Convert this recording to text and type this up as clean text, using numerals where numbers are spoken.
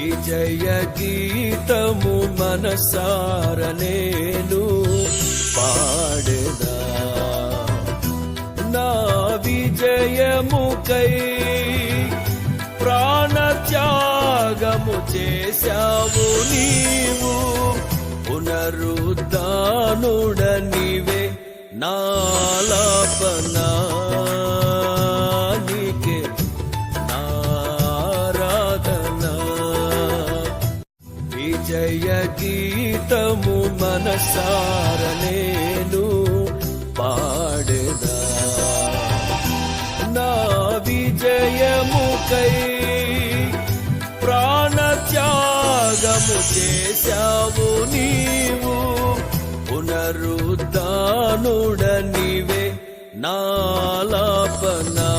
విజయ గీతము మనసార నేను పాడెదా. నా విజయముకై ప్రాణత్యాగము చేశావు నీవు, పునరుద్ధానుడ నీవే నాలాపనా. నీకే నారాధనా. విజయ గీతము మనసార నేను పాడెదా. నా విజయముకై ప్రాణత్యాగము చేశావు నీవు, పునరుద్ధానుడ నీవే నాలాపనా.